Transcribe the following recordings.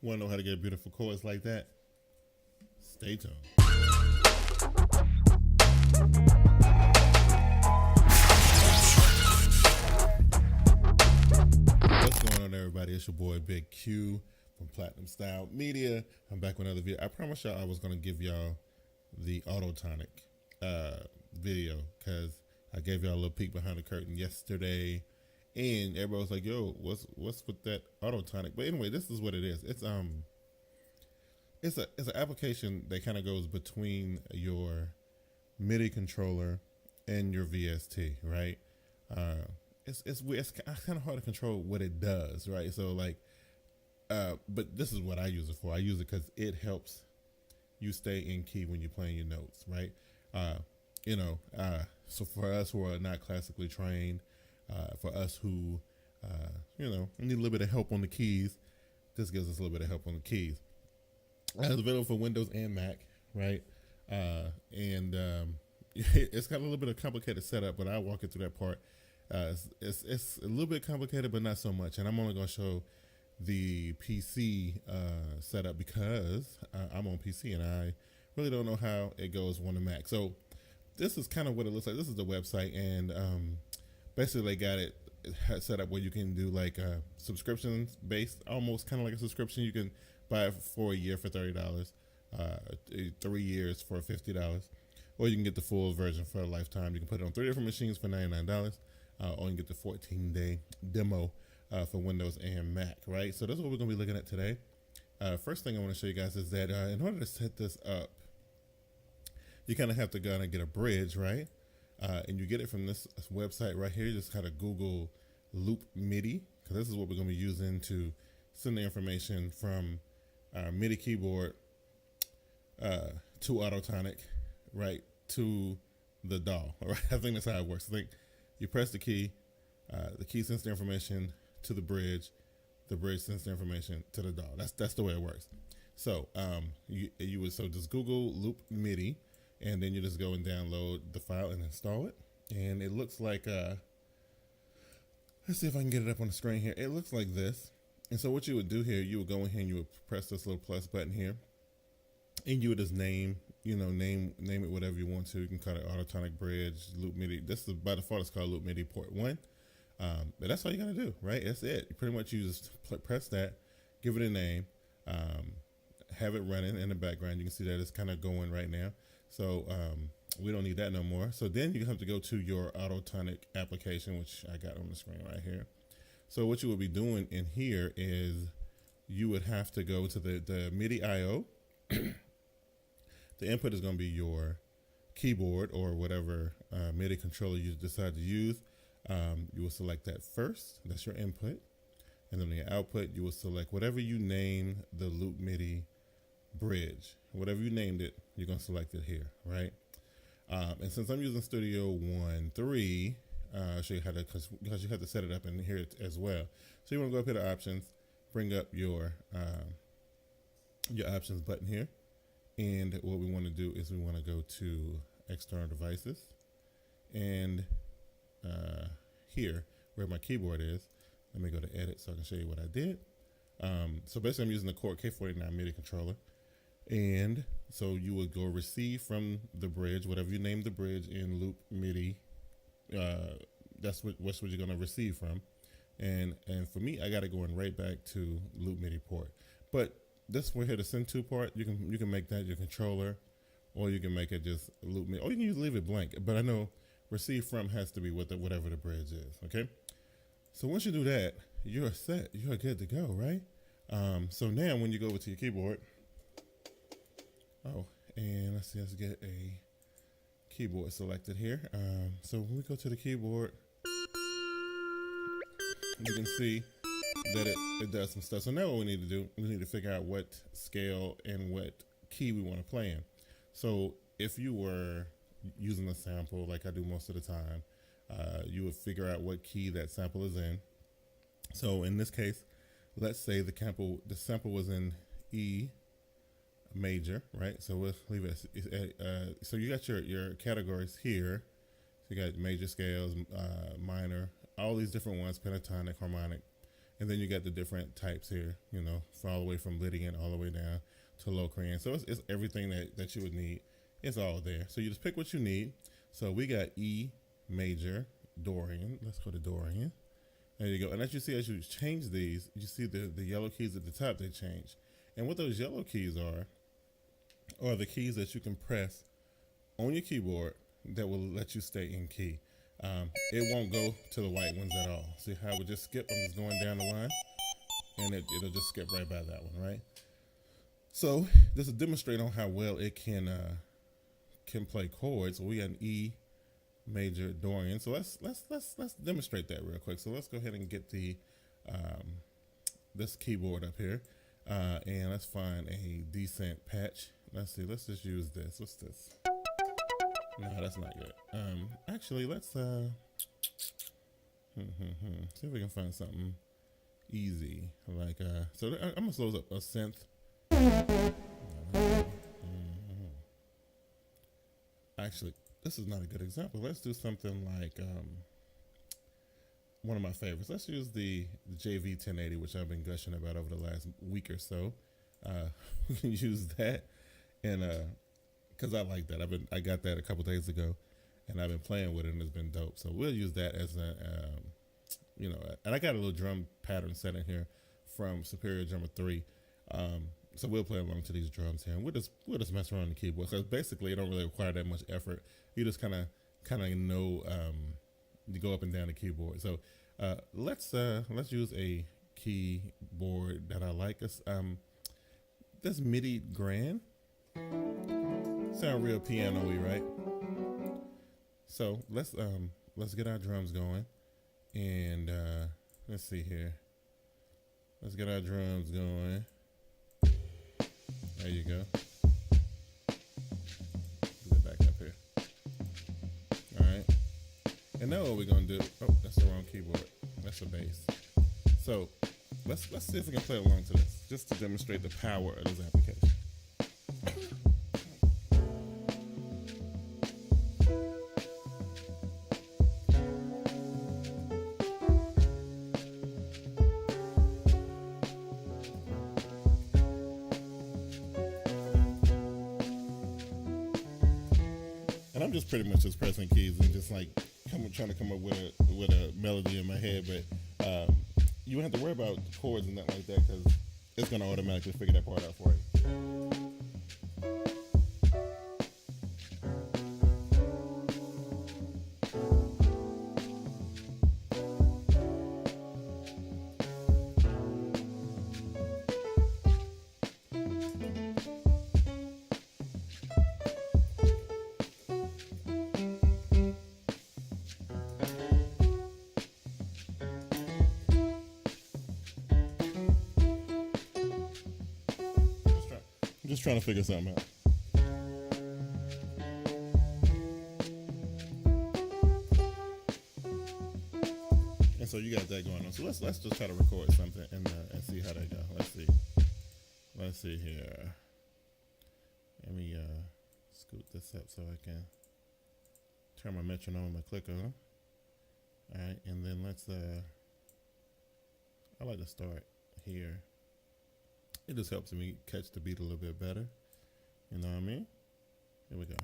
Want to know how to get beautiful chords like that? Stay tuned. What's going on, everybody? It's your boy Bigg Q from platinumstyletv. I'm back with another video. I promised y'all I was going to give y'all the AutoToniC video because I gave y'all a little peek behind the curtain yesterday, and everybody was like, "Yo, what's with that AutoToniC?" But anyway, this is what it is. It's an application that kind of goes between your MIDI controller and your VST, right? It's weird. It's kind of hard to control what it does, right? So like, but this is what I use it for. I use it because it helps you stay in key when you're playing your notes, right? So for us who are not classically trained, for us who, need a little bit of help on the keys, this gives us a little bit of help on the keys. It's available for Windows and Mac, right? It's got a little bit of complicated setup, but I'll walk you through that part. It's a little bit complicated, but not so much. And I'm only going to show the PC setup because I'm on PC and I really don't know how it goes on the Mac. So this is kind of what it looks like. This is the website, and basically they got it set up where you can do like subscriptions based, almost kind of like a subscription. You can buy it for a year for $30, 3 years for $50, or you can get the full version for a lifetime. You can put it on 3 different machines for $99, or you can get the 14-day demo for Windows and Mac, right? So that's what we're going to be looking at today. First thing I want to show you guys is that in order to set this up, you kind of have to go and get a bridge, right? And you get it from this website right here. You just kind of Google loop MIDI, because this is what we're going to be using to send the information from our MIDI keyboard to AutoToniC, right, to the DAW. All right, I think that's how it works. I think you press the key sends the information to the bridge sends the information to the DAW. That's the way it works. So you would just Google loop MIDI, and then you just go and download the file and install it. And it looks like let's see if I can get it up on the screen here. It looks like this. And so what you would do here, you would go in here and you would press this little plus button here, and you would just name it whatever you want to. You can call it AutoToniC Bridge, Loop MIDI. This is by default, it's called Loop MIDI Port 1. But that's all you gotta do, right? That's it. You pretty much you just press that, give it a name, have it running in the background. You can see that it's kind of going right now. So we don't need that no more. So then you have to go to your AutoToniC application, which I got on the screen right here. So what you would be doing in here is you would have to go to the MIDI IO. The input is going to be your keyboard or whatever MIDI controller you decide to use. You will select that first. That's your input. And then the output, you will select whatever you name the loop MIDI bridge. Whatever you named it, you're going to select it here, right? And since I'm using Studio One 3, I'll show you how to, because you have to set it up in here as well. So you want to go up here to options, bring up your options button here. And what we want to do is we want to go to external devices, and here where my keyboard is, let me go to edit so I can show you what I did. So basically I'm using the Chord K49 MIDI controller, and so you would go receive from the bridge, whatever you name the bridge in loop MIDI, that's what you're going to receive from. And for me, I got to go in right back to loop MIDI port. But this we're here to send to part, you can make that your controller, or you can make it just loop MIDI, or you can just leave it blank. But I know receive from has to be whatever the bridge is. Okay. So once you do that, you're set. You're good to go, right? So now when you go over to your keyboard, and let's get a keyboard selected here. So when we go to the keyboard, you can see that it does some stuff. So now what we need to do, we need to figure out what scale and what key we want to play in. So if you were using a sample like I do most of the time, you would figure out what key that sample is in. So in this case, let's say the sample was in E major, right? So we'll leave it. So you got your categories here. So you got major scales, minor, all these different ones, pentatonic, harmonic, And then you got the different types here, you know, all the way from Lydian all the way down to Locrian. So it's everything that you would need. It's all there. So you just pick what you need. So we got E major, Dorian. Let's go to Dorian. There you go. And as you see, as you change these, you see the yellow keys at the top, they change. And what those yellow keys are the keys that you can press on your keyboard that will let you stay in key. It won't go to the white ones at all. See how it would just skip? I'm just going down the line, and it'll just skip right by that one, right? So this will demonstrate on how well it can play chords. So we got an E major Dorian. So let's demonstrate that real quick. So let's go ahead and get the this keyboard up here, and let's find a decent patch. Let's see. Let's just use this. What's this? No, that's not good. Actually, let's see if we can find something easy. Like so I'm gonna slow up a synth. Actually, this is not a good example. Let's do something like one of my favorites. Let's use the JV 1080, which I've been gushing about over the last week or so. We can use that, and because I like that. I got that a couple days ago, and I've been playing with it, and it's been dope. So we'll use that as a, you know, and I got a little drum pattern set in here from Superior Drummer 3. So we'll play along to these drums here, and we'll just mess around on the keyboard. So basically, it don't really require that much effort. You just kind of know you go up and down the keyboard. So let's use a keyboard that I like. This MIDI Grand. Sound real piano-y, right? So let's get our drums going, and let's see here. Let's get our drums going. There you go. Put it back up here. All right. And now what we're gonna do? Oh, that's the wrong keyboard. That's the bass. So let's see if we can play along to this, just to demonstrate the power of this application. And I'm just pretty much just pressing keys and just like trying to come up with a melody in my head, but you won't have to worry about chords and nothing like that, because it's gonna automatically figure that part out for you. I'm just trying to figure something out. And so you got that going on. So let's just try to record something and see how that goes. Let's see here. Let me scoot this up so I can turn my metronome and my clicker on. All right, and then let's I like to start here. It just helps me catch the beat a little bit better. You know what I mean? Here we go.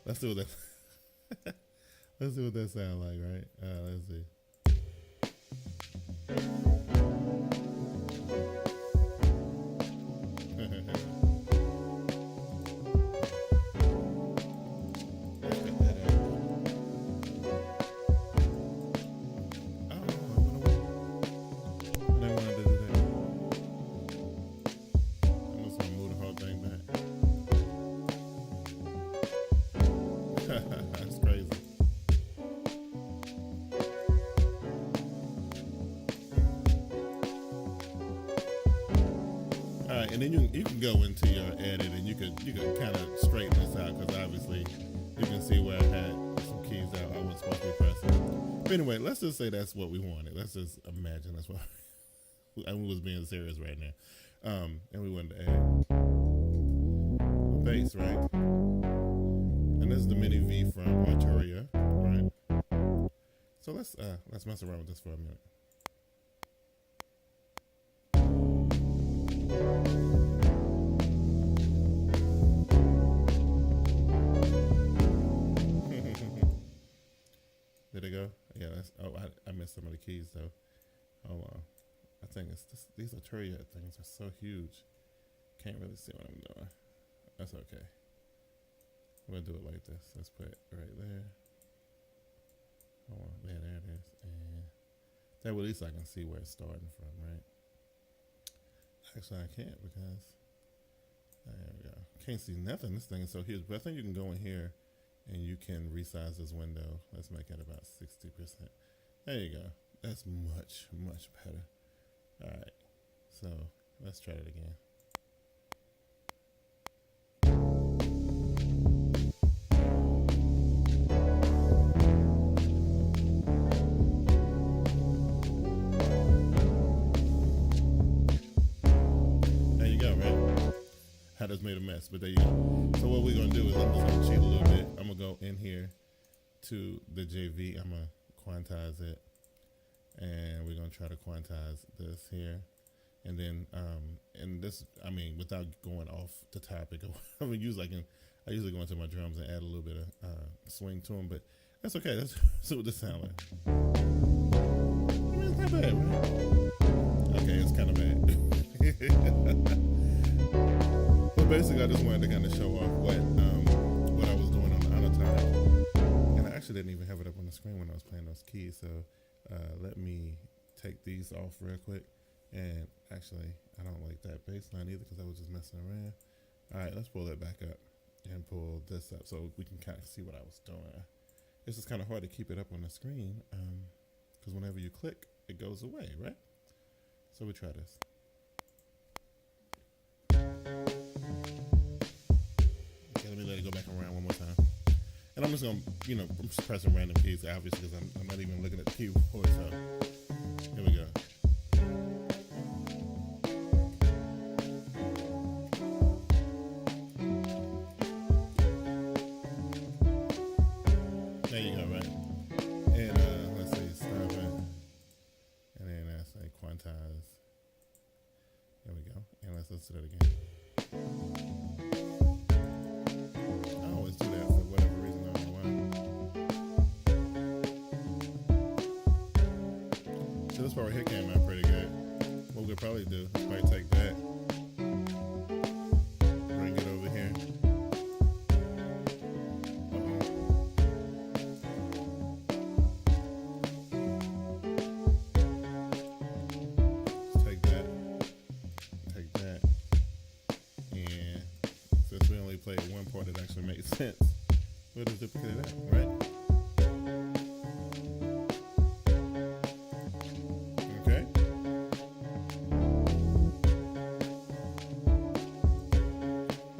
Let's see what that. Let's see what that sound like, right? Let's see. That's crazy. and then you can go into your edit and you could kind of straighten this out, because obviously you can see where I had some keys that I wasn't supposed to be pressing. But anyway, let's just say that's what we wanted. Let's just imagine that's what I was being serious right now. And we wanted to add bass, right? And this is the mini V from Arturia, right? So let's mess around with this for a minute. Did it go? Yeah, I missed some of the keys though. Hold on. I think it's this, these Arturia things are so huge. Can't really see what I'm doing. That's okay. We'll do it like this. Let's put it right there. Hold on. Yeah, there it is. And that way at least I can see where it's starting from, right? Actually, I can't because there we go. Can't see nothing. This thing is so huge. But I think you can go in here and you can resize this window. Let's make it about 60%. There you go. That's much, much better. All right. So let's try it again. I just made a mess, but there you go. So what we're gonna do is I'm just gonna cheat a little bit. I'm gonna go in here to the JV. I'm gonna quantize it, and we're gonna try to quantize this here, and then and this, I mean, without going off the topic, I usually go into my drums and add a little bit of swing to them, but that's okay. That's what this sound like. I mean, it's not bad, right? Okay, it's kind of bad. Basically, I just wanted to kind of show off what I was doing on the AutoTonic, and I actually didn't even have it up on the screen when I was playing those keys. So let me take these off real quick. And actually, I don't like that bass line either because I was just messing around. All right, let's pull that back up and pull this up so we can kind of see what I was doing. It's just kind of hard to keep it up on the screen because whenever you click, it goes away, right? So we try this. Let me let it go back around one more time. And I'm just going to, I'm just pressing random keys, obviously, because I'm not even looking at the keyboard. So here we go. There you go, right? And let's see, stop it. And then I say quantize. There we go. And let's listen to that again. Do that for whatever reason, I don't know why. So this part right here came out pretty good. What we could probably do is probably take that, bring it over here. Let's take that, and since we only played one part that actually made sense, we'll just duplicate it out, right? Okay.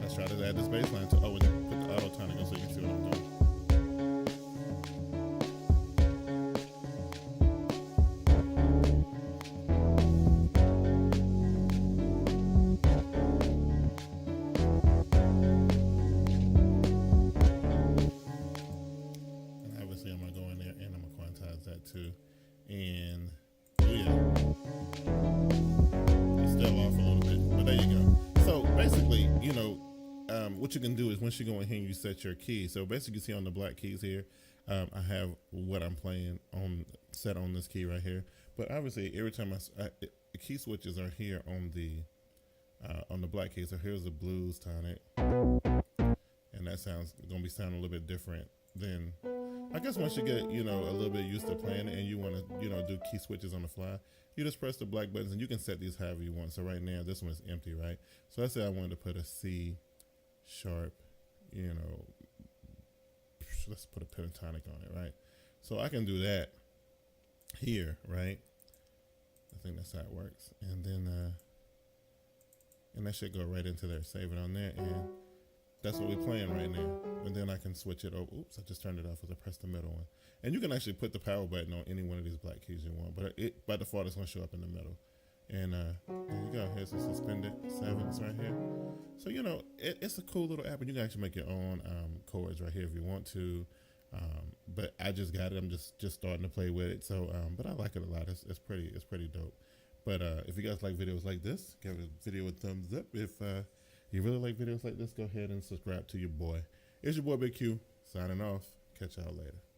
Let's try to add this bass line to, and put the AutoTonic on so you can see what I'm doing. Too, and oh yeah, it's still off a little bit, but there you go. So basically, what you can do is once you go in here and you set your key. So basically, you see on the black keys here, I have what I'm playing on set on this key right here. But obviously, every time the key switches are here on the black key. So here's the blues tonic, and that sounds gonna be sounding a little bit different than. I guess once you get, a little bit used to playing it and you want to, do key switches on the fly, you just press the black buttons and you can set these however you want. So right now, this one is empty, right? So let's say I wanted to put a C sharp, let's put a pentatonic on it, right? So I can do that here, right? I think that's how it works. And then and that should go right into there. Save it on there, and that's what we're playing right now. And then I can switch it over. Oops, I just turned it off as I pressed the middle one. And you can actually put the power button on any one of these black keys you want, but it by default it's gonna show up in the middle. And there you go. Here's the suspended sevenths right here. So you know, it's a cool little app, and you can actually make your own chords right here if you want to. But I just got it. I'm just starting to play with it. So, but I like it a lot. It's pretty dope. But if you guys like videos like this, give the video a thumbs up. If you really like videos like this, go ahead and subscribe to your boy. It's your boy Bigg Q signing off. Catch y'all later.